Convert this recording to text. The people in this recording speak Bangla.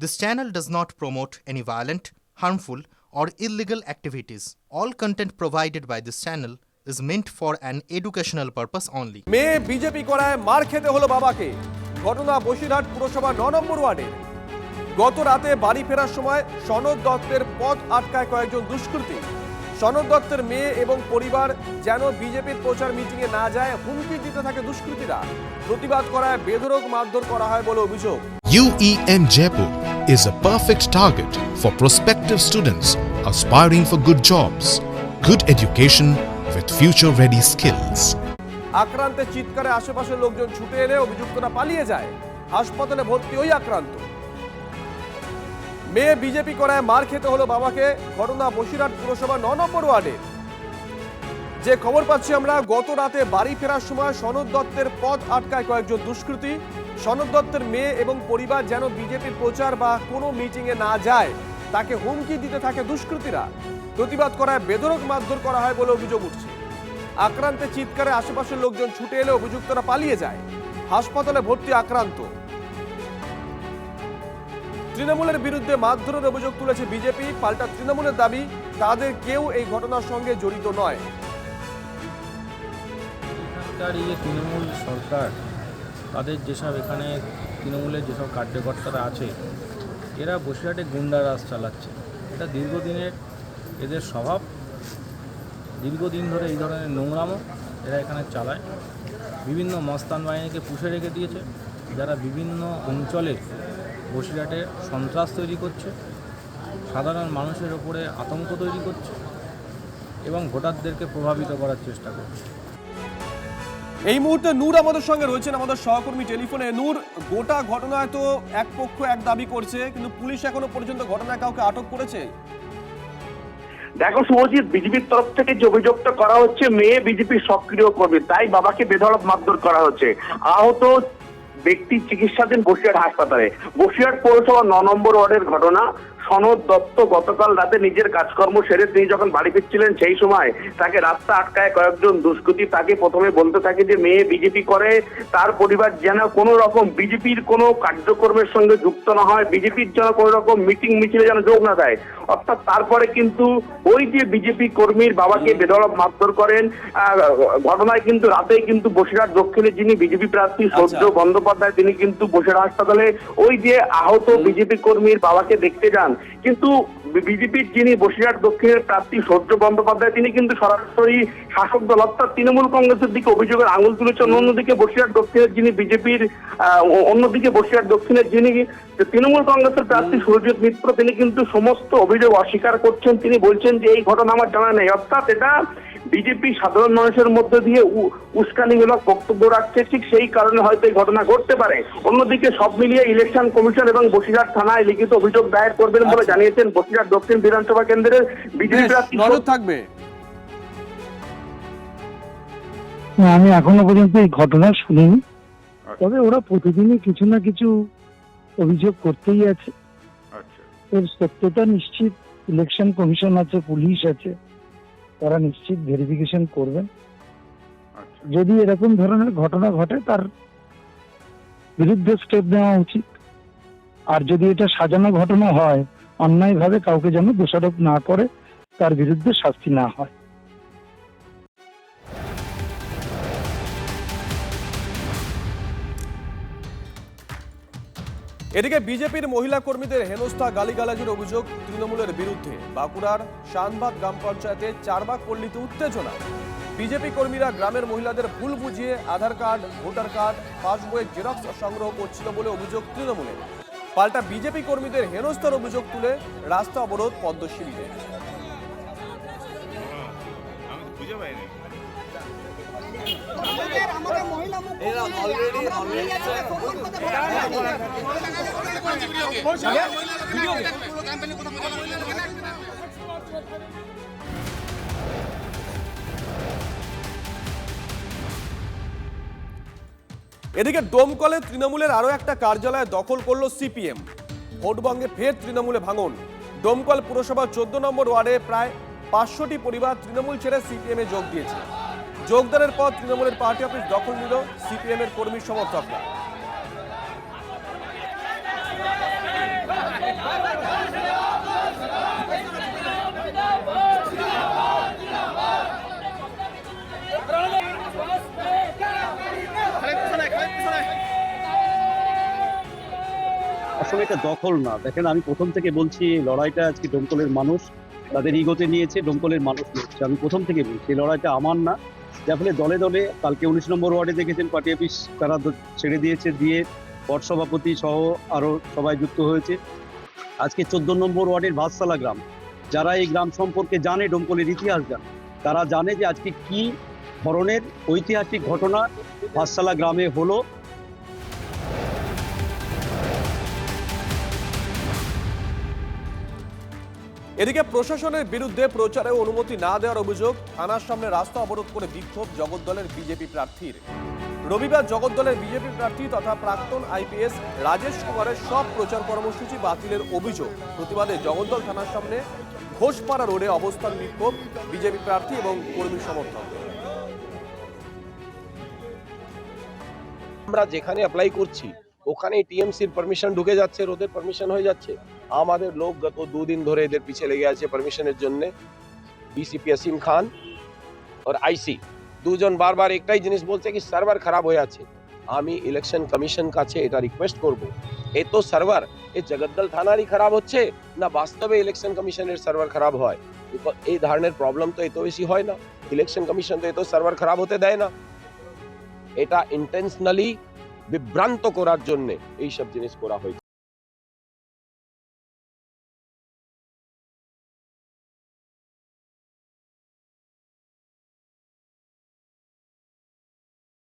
This channel does not promote any violent, harmful, or illegal activities. All content provided by this channel is meant for an educational purpose only. মেয়ে বিজেপি করায় মার খেতে হলো বাবাকে। ঘটনা বসিরহাট পুরসভা 9 নম্বর ওয়ার্ডে। গত রাতে বাড়ি ফেরার সময় সনদ দত্তের পথ আটকায় কয়েকজন দুষ্কৃতী। সনদ দত্তের মেয়ে এবং পরিবার যেন বিজেপির প্রচার মিটিংয়ে না যায় হুমকি দিতে থাকে দুষ্কৃতীরা। প্রতিবাদ করায় বেধড়ক মারধর করা হয় বলে অভিযোগ। UEM Jaipur is a perfect target for prospective students aspiring for good jobs, good education with future-ready skills. আক্রান্তের চিৎকারে আশেপাশের লোকজন ছুটে এলে অভিযুক্তরা পালিয়ে যায়। হাসপাতালে ভর্তি ওই আক্রান্ত। মেয়ে বিজেপি করায় মার খেতে হলো বাবাকে। ঘটনা বসিরহাট পুরসভা 9 নম্বর ওয়ার্ডে। যে খবর পাচ্ছি আমরা, গত রাতে বাড়ি ফেরার সময় সনদ দত্তের পথ আটকায় কয়েকজন দুষ্কৃতী। সনদ দত্তের মেয়ে এবং পরিবার যেন বিজেপির প্রচার বা কোনো মিটিংয়ে না যায় তাকে হুমকি দিতে থাকে দুষ্কৃতীরা। প্রতিবাদ করায় বেধড়ক মারধর করা হয় বলে অভিযোগ উঠছে। আক্রান্তের চিৎকারে আশেপাশের লোকজন ছুটে এলে অভিযুক্তরা পালিয়ে যায়। হাসপাতালে ভর্তি আক্রান্ত। তৃণমূলের বিরুদ্ধে মারধরের অভিযোগ তুলেছে বিজেপি। পাল্টা তৃণমূলের দাবি তাদের কেউ এই ঘটনার সঙ্গে জড়িত নয়। এখানকার এই যে তৃণমূল সরকার, তাদের যেসব এখানে তৃণমূলের যেসব কার্যকর্তারা আছে, এরা বসিরহাটে গুন্ডা রাজ চালাচ্ছে। এটা দীর্ঘদিনের এদের স্বভাব। দীর্ঘদিন ধরে এই ধরনের নোংরামো এরা এখানে চালায়। বিভিন্ন মস্তান বাহিনীকে পুষে রেখে দিয়েছে, যারা বিভিন্ন অঞ্চলে বসিরহাটে সন্ত্রাস তৈরি করছে, সাধারণ মানুষের ওপরে আতঙ্ক তৈরি করছে এবং ভোটারদেরকে প্রভাবিত করার চেষ্টা করছে। এই মুহূর্তে নূর আমাদের সঙ্গে রয়েছেন, আমাদের সহকর্মী টেলিফোনে। নূর, গোটা ঘটনায় তো এক পক্ষ এক দাবি করছে, কিন্তু পুলিশ এখনো পর্যন্ত ঘটনায় কাউকে আটক করেছে? দেখো শুভজিৎ, বিজেপির তরফ থেকে যে অভিযোগটা করা হচ্ছে, মেয়ে বিজেপির সক্রিয় কর্মী, তাই বাবাকে বেধড়ক মারধর করা হচ্ছে। আহত ব্যক্তি চিকিৎসাধীন বসিরহাট হাসপাতালে। বসিরহাট পৌরসভা 9 নম্বর ওয়ার্ডের ঘটনা। সনদ দত্ত গতকাল রাতে নিজের কাজকর্ম সেরে তিনি যখন বাড়ি ফিরছিলেন, সেই সময় তাকে রাস্তা আটকায় কয়েকজন দুষ্কৃতী। তাকে প্রথমে বলতে থাকে যে মেয়ে বিজেপি করে, তার পরিবার যেন কোনো রকম বিজেপির কোনো কার্যক্রমের সঙ্গে যুক্ত না হয়, বিজেপির যেন কোনো রকম মিটিং মিছিলে যেন যোগ না দেয়। অর্থাৎ তারপরে কিন্তু ওই যে বিজেপি কর্মীর বাবাকে বেধড়ক মারধর করেন। ঘটনায় কিন্তু রাতেই কিন্তু বসিরহাট দক্ষিণের যিনি বিজেপি প্রার্থী সূর্য বন্দ্যোপাধ্যায়, তিনি কিন্তু বসিরহাট হাসপাতালে ওই যে আহত বিজেপি কর্মীর বাবাকে দেখতে যান। কিন্তু বিজেপির যিনি বসিরহাট দক্ষিণের প্রার্থী সূর্য বন্দ্যোপাধ্যায়, তিনি কিন্তু সরাসরি শাসক দল অর্থাৎ তৃণমূল কংগ্রেসের দিকে অভিযোগের আঙুল তুলেছেন। অন্যদিকে বসিরহাট দক্ষিণের যিনি বিজেপির বসিরহাট দক্ষিণের যিনি তৃণমূল কংগ্রেসের প্রার্থী সুরজিৎ মিত্র, তিনি কিন্তু সমস্ত অভিযোগ অস্বীকার করছেন। তিনি বলছেন যে এই ঘটনা আমার জানা নেই। অর্থাৎ এটা বিজেপি সাধারণ মানুষের মধ্যে দিয়ে উস্কানিমূলক বক্তব্য রাখছে, ঠিক সেই কারণে হয়তো এই ঘটনা ঘটতে পারে। অন্যদিকে সব মিলিয়ে ইলেকশন কমিশন এবং বসিরহাট থানায় লিখিত অভিযোগ দায়ের করবেন বলে জানিয়েছেন বসিরহাট দক্ষিণ বিধানসভা কেন্দ্রের বিজেপি প্রার্থী। নজর থাকবে। আমি এখনো পর্যন্ত এই ঘটনা শুনিনি, তবে ওরা প্রতিদিনই কিছু না কিছু অভিযোগ করতেই আছে। এর সত্যতা নিশ্চিত ইলেকশন কমিশন আছে, পুলিশ আছে, তারা নিশ্চিত ভেরিফিকেশন করবেন। যদি এরকম ধরনের ঘটনা ঘটে তার বিরুদ্ধে স্টেপ নেওয়া উচিত। আর যদি এটা সাজানো ঘটনা হয়, অন্যায়ভাবে কাউকে যেন দোষারোপ না করে, তার বিরুদ্ধে শাস্তি না হয়। এদিকে বিজেপির মহিলা কর্মীদের হেনস্থা গালিগালাজের অভিযোগ তৃণমূলের বিরুদ্ধে। বাঁকুড়ার শানবাদ গ্রাম পঞ্চায়েতে চারবাগ পল্লীতে উত্তেজনা। বিজেপি কর্মীরা গ্রামের মহিলাদের ভুল বুঝিয়ে আধার কার্ড, ভোটার কার্ড, পাসবইয়ের জেরক্স সংগ্রহ করছিল বলে অভিযোগ তৃণমূলের। পাল্টা বিজেপি কর্মীদের হেনস্থার অভিযোগ তুলে রাস্তা অবরোধ পদ্মশিবিরের। এদিকে ডোমকলে তৃণমূলের আরো একটা কার্যালয় দখল করলো সিপিএম। ভোটবঙ্গে ফের তৃণমূলে ভাঙন। ডোমকল পুরসভা 14 নম্বর ওয়ার্ডে প্রায় 500টি পরিবার তৃণমূল ছেড়ে সিপিএম এ যোগ দিয়েছে। যোগদানের পর তৃণমূলের পার্টি অফিস দখল নিল সিপিএম এর কর্মী সমর্থকরা। লড়াইটা দখল না। দেখেন, আমি প্রথম থেকে বলছি এই লড়াইটা আজকে ডোমকলের মানুষ তাদের ইগোতে নিয়েছে, ডোমকলের মানুষ নিয়েছে। আমি প্রথম থেকে বলছি এই লড়াইটা আমার না। যার ফলে দলে দলে কালকে 19 নম্বর ওয়ার্ডে দেখেছেন পার্টি অফিস তারা ছেড়ে দিয়েছে, দিয়ে ওয়ার্ড সভাপতি সহ আরও সবাই যুক্ত হয়েছে। আজকে 14 নম্বর ওয়ার্ডের ভাতশালা গ্রাম, যারা এই গ্রাম সম্পর্কে জানে, ডোমকলের ইতিহাস জানে, তারা জানে যে আজকে কি ধরনের ঐতিহাসিক ঘটনা ভাতশালা গ্রামে হলো। এদিকে প্রশাসনের বিরুদ্ধে প্রচারে অনুমতি না দেওয়ার অভিযোগ, থানার সামনে রাস্তা অবরোধ করে বিক্ষোভ জগদ্দলের বিজেপি প্রার্থীর। রবিবার জগদ্দলের বিজেপি প্রার্থী তথা প্রাক্তন আইপিএস রাজেশ কুমারের সব প্রচার কর্মসূচি বাতিলের অভিযোগ প্রতিবাদে জগদ্দল থানার সামনে ঘোষপাড়া রোডে অবস্থান বিক্ষোভ বিজেপি প্রার্থী এবং কর্মী সমর্থক। আমরা যেখানে অ্যাপ্লাই করছি ওখানেই টিএমসির পারমিশন ঢুকে যাচ্ছে, রোদের পারমিশন হয়ে যাচ্ছে। আমাদের লোক গত 2 দিন ধরে এদের পিছে লেগে আছে পারমিশনের জন্য। ডিসিপি আসিম খান আর আইসি দুজন বারবার একটাই জিনিস বলছে কি সার্ভার খারাপ হয়ে আছে। আমি ইলেকশন কমিশন কাছে এটা রিকোয়েস্ট করব, এ তো সার্ভার এই জগদ্দল থানারই খারাপ হচ্ছে না বাস্তবে ইলেকশন কমিশনের সার্ভার খারাপ হয়? এই ধরনের প্রবলেম তো এত বেশি হয় না। ইলেকশন কমিশন তো এত সার্ভার খারাপ হতে দেয় না। এটা ইন্টেনশনালি বিভ্রান্ত করার জন্য এইসব জিনিস করা হয়েছে।